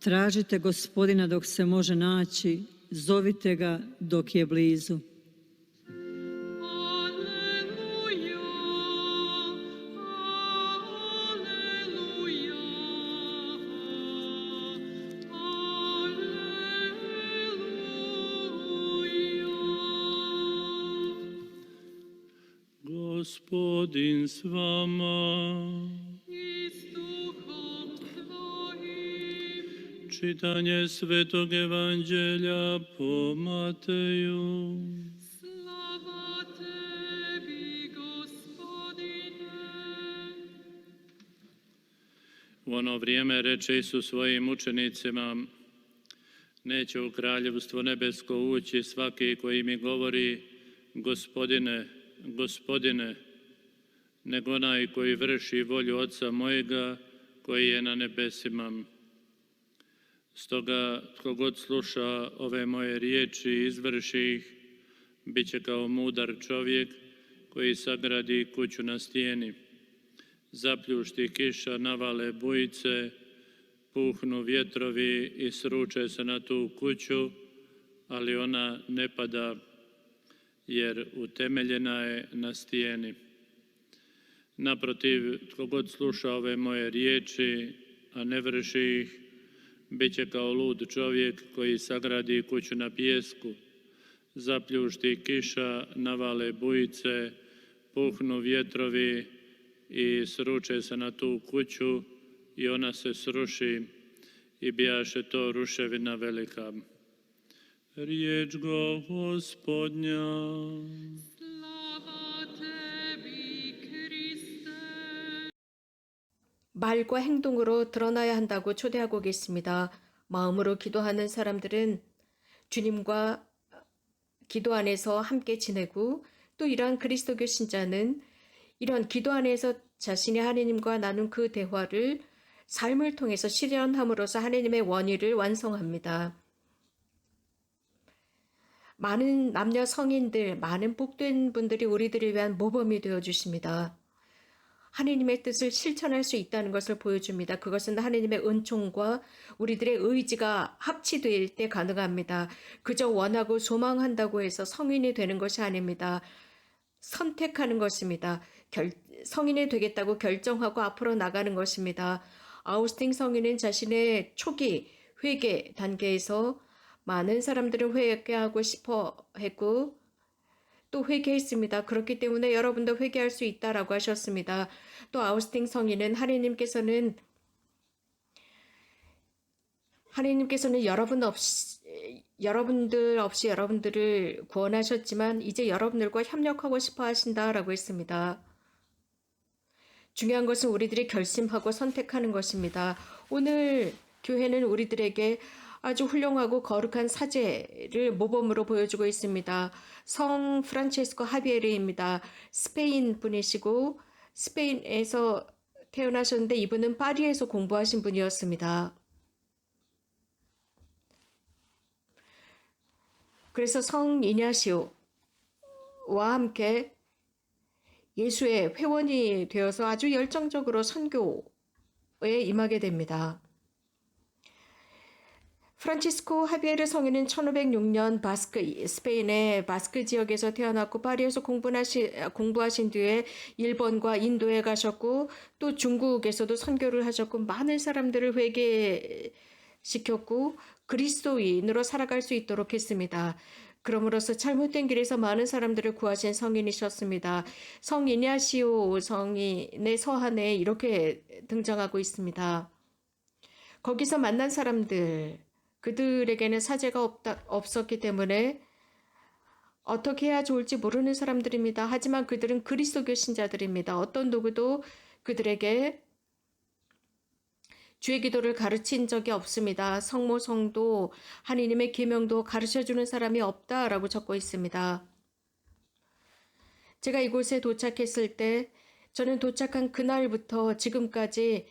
Tražite Gospodina dok se može naći, zovite ga dok je blizu. Gospodin s vama. I s duhom tvojim. Čitanje Svetog Evanđelja po Mateju. Slava tebi, Gospodine. U ono vrijeme reče Isus svojim učenicima: neće u kraljevstvo nebesko ući svaki koji mi govori Gospodine, Gospodine, nego onaj koji vrši volju Oca mojega koji je na nebesima. Stoga, tko god sluša ove moje riječi i izvrši ih, bit će kao mudar čovjek koji sagradi kuću na stijeni. Zapljušti kiša, navale bujice, puhnu vjetrovi i sruče se na tu kuću, ali ona ne pada, jer utemeljena je na stijeni. Naprotiv, tko god sluša ove moje riječi, a ne vrši ih, bit će kao lud čovjek koji sagradi kuću na pijesku. Zapljušti kiša, navale bujice, puhnu vjetrovi i sruče se na tu kuću i ona se sruši i bijaše to ruševina velika. Riječ Gospodnja. Slava tebi, Kriste. 말과 행동으로 드러나야 한다고 초대하고 계십니다. 마음으로 기도하는 사람들은 주님과 기도 안에서 함께 지내고, 또 이러한 그리스도교 신자는 이런 기도 안에서 자신이 하나님과 나눈 그 대화를 삶을 통해서 실현함으로써 하나님의 원의를 완성합니다. 많은 남녀 성인들, 많은 복된 분들이 우리들을 위한 모범이 되어주십니다. 하나님의 뜻을 실천할 수 있다는 것을 보여줍니다. 그것은 하나님의 은총과 우리들의 의지가 합치될 때 가능합니다. 그저 원하고 소망한다고 해서 성인이 되는 것이 아닙니다. 선택하는 것입니다. 성인이 되겠다고 결정하고 앞으로 나가는 것입니다. 아우스틴 성인은 자신의 초기 회개 단계에서 많은 사람들을 회개하고 싶어 했고 또 회개했습니다. 그렇기 때문에 여러분도 회개할 수 있다라고 하셨습니다. 또 아우스틴 성인은 하나님께서는 여러분들 없이 여러분들을 구원하셨지만 이제 여러분들과 협력하고 싶어 하신다라고 했습니다. 중요한 것은 우리들이 결심하고 선택하는 것입니다. 오늘 교회는 우리들에게 아주 훌륭하고 거룩한 사제를 모범으로 보여주고 있습니다. 성 프란체스코 하비에르입니다. 스페인 분이시고 스페인에서 태어나셨는데 이분은 파리에서 공부하신 분이었습니다. 그래서 성 이냐시오와 함께 예수의 회원이 되어서 아주 열정적으로 선교에 임하게 됩니다. 프란치스코 하비에르 성인은 1506년 스페인의 바스크 지역에서 태어났고 파리에서 공부하신 뒤에 일본과 인도에 가셨고 또 중국에서도 선교를 하셨고 많은 사람들을 회개시켰고 그리스도인으로 살아갈 수 있도록 했습니다. 그럼으로써 잘못된 길에서 많은 사람들을 구하신 성인이셨습니다. 성 이냐시오 성인의 서한에 이렇게 등장하고 있습니다. 거기서 만난 사람들, 그들에게는 사제가 없었기 때문에 어떻게 해야 좋을지 모르는 사람들입니다. 하지만 그들은 그리스도교 신자들입니다. 어떤 누구도 그들에게 주의 기도를 가르친 적이 없습니다. 성모, 성도, 하느님의 계명도 가르쳐주는 사람이 없다라고 적고 있습니다. 제가 이곳에 도착했을 때 저는 도착한 그날부터 지금까지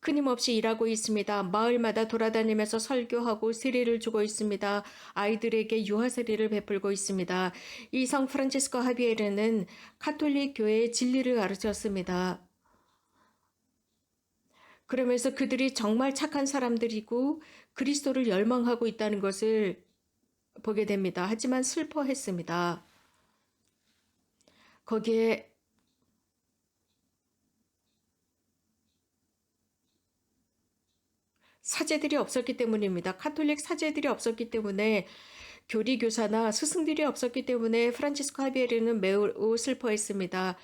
끊임없이 일하고 있습니다. 마을마다 돌아다니면서 설교하고 세례를 주고 있습니다. 아이들에게 유아 세례를 베풀고 있습니다. 이 성 프란치스코 하비에르는 카톨릭 교회의 진리를 가르쳤습니다. 그러면서 그들이 정말 착한 사람들이고 그리스도를 열망하고 있다는 것을 보게 됩니다. 하지만 슬퍼했습니다. 거기에 사제들이 없었기 때문입니다. 카톨릭 사제들이 없었기 때문에 교리 교사나 스승들이 없었기 때문에 프란치스코 하비에르는 매우 슬퍼했습니다.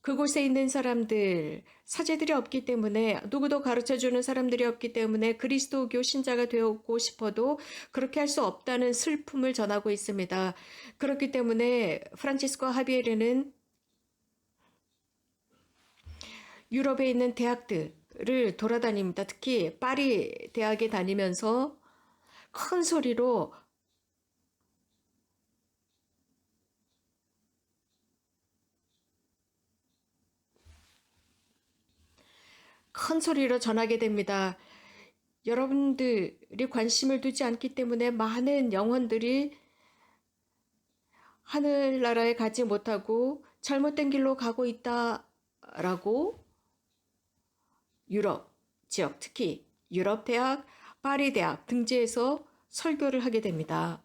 그곳에 있는 사람들, 사제들이 없기 때문에 누구도 가르쳐주는 사람들이 없기 때문에 그리스도교 신자가 되었고 싶어도 그렇게 할 수 없다는 슬픔을 전하고 있습니다. 그렇기 때문에 프란치스코 하비에르는 유럽에 있는 대학들을 돌아다닙니다. 특히 파리 대학에 다니면서 큰 소리로 전하게 됩니다. 여러분들이 관심을 두지 않기 때문에 많은 영혼들이 하늘나라에 가지 못하고 잘못된 길로 가고 있다라고 유럽 지역, 특히 유럽 대학, 파리 대학 등지에서 설교를 하게 됩니다.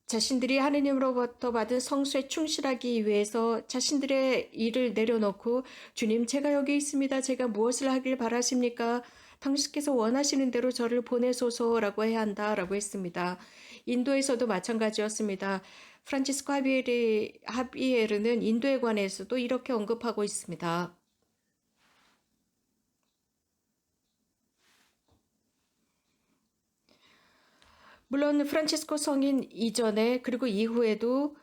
자신들이 하느님으로부터 받은 성수에 충실하기 위해서 자신들의 일을 내려놓고 주님, 제가 여기 있습니다. 제가 무엇을 하길 바라십니까? 당신께서 원하시는 대로 저를 보내소서라고 해야 한다라고 했습니다. 인도에서도 마찬가지였습니다. 프란치스코 하비에르는 인도에 관해서도 이렇게 언급하고 있습니다. 물론 프란치스코 성인 이전에 그리고 이후에도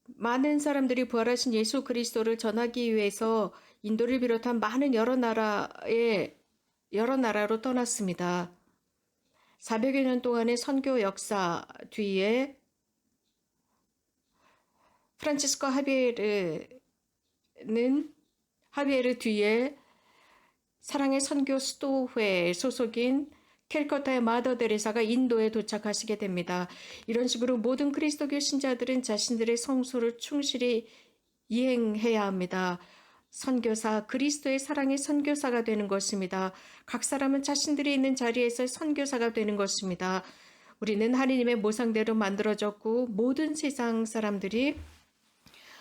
많은 사람들이 부활하신 예수 그리스도를 전하기 위해서 인도를 비롯한 많은 여러 나라로 떠났습니다. 400여 년 동안의 선교 역사 뒤에 프란치스코 하비에르 뒤에 사랑의 선교 수도회 소속인 캘커타의 마더 데레사가 인도에 도착하시게 됩니다. 이런 식으로 모든 그리스도교 신자들은 자신들의 성소를 충실히 이행해야 합니다. 선교사, 그리스도의 사랑의 선교사가 되는 것입니다. 각 사람은 자신들이 있는 자리에서 선교사가 되는 것입니다. 우리는 하느님의 모상대로 만들어졌고 모든 세상 사람들이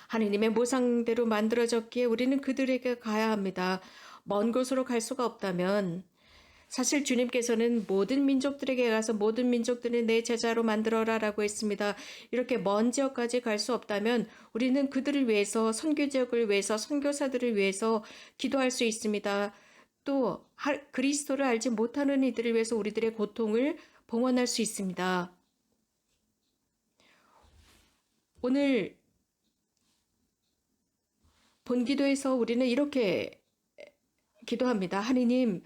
하느님의 모상대로 만들어졌기에 우리는 그들에게 가야 합니다. 먼 곳으로 갈 수가 없다면 사실 주님께서는 모든 민족들에게 가서 모든 민족들을 내 제자로 만들어라 라고 했습니다. 이렇게 먼 지역까지 갈 수 없다면 우리는 그들을 위해서 선교 지역을 위해서 선교사들을 위해서 기도할 수 있습니다. 또 그리스도를 알지 못하는 이들을 위해서 우리들의 고통을 봉헌할 수 있습니다. 오늘 본기도에서 우리는 이렇게 기도합니다. 하느님,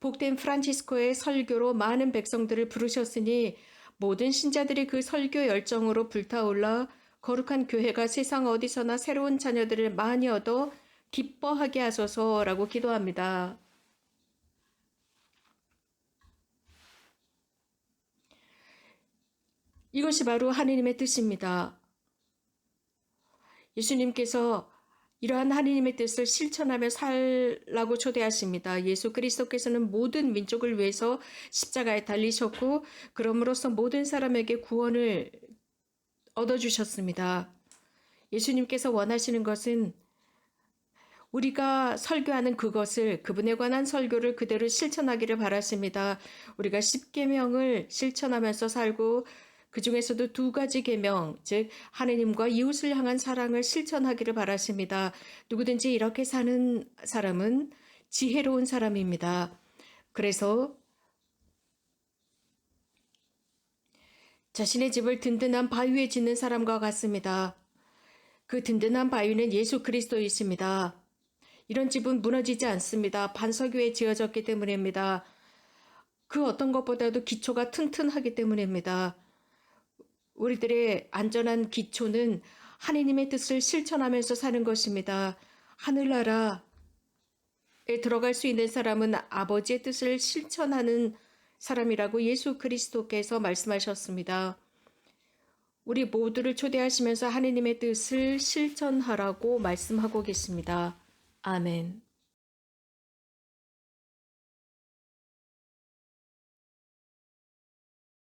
복된 프란치스코의 설교로 많은 백성들을 부르셨으니 모든 신자들이 그 설교 열정으로 불타올라 거룩한 교회가 세상 어디서나 새로운 자녀들을 많이 얻어 기뻐하게 하소서라고 기도합니다. 이것이 바로 하느님의 뜻입니다. 예수님께서 이러한 하느님의 뜻을 실천하며 살라고 초대하십니다. 예수 그리스도께서는 모든 민족을 위해서 십자가에 달리셨고 그럼으로써 모든 사람에게 구원을 얻어주셨습니다. 예수님께서 원하시는 것은 우리가 설교하는 그것을, 그분에 관한 설교를 그대로 실천하기를 바라십니다. 우리가 10계명을 실천하면서 살고 그 중에서도 2가지 계명, 즉 하느님과 이웃을 향한 사랑을 실천하기를 바라십니다. 누구든지 이렇게 사는 사람은 지혜로운 사람입니다. 그래서 자신의 집을 든든한 바위 위에 짓는 사람과 같습니다. 그 든든한 바위는 예수 그리스도이십니다. 이런 집은 무너지지 않습니다. 반석 위에 지어졌기 때문입니다. 그 어떤 것보다도 기초가 튼튼하기 때문입니다. 우리들의 안전한 기초는 하느님의 뜻을 실천하면서 사는 것입니다. 하늘나라에 들어갈 수 있는 사람은 아버지의 뜻을 실천하는 사람이라고 예수 그리스도께서 말씀하셨습니다. 우리 모두를 초대하시면서 하느님의 뜻을 실천하라고 말씀하고 계십니다. 아멘.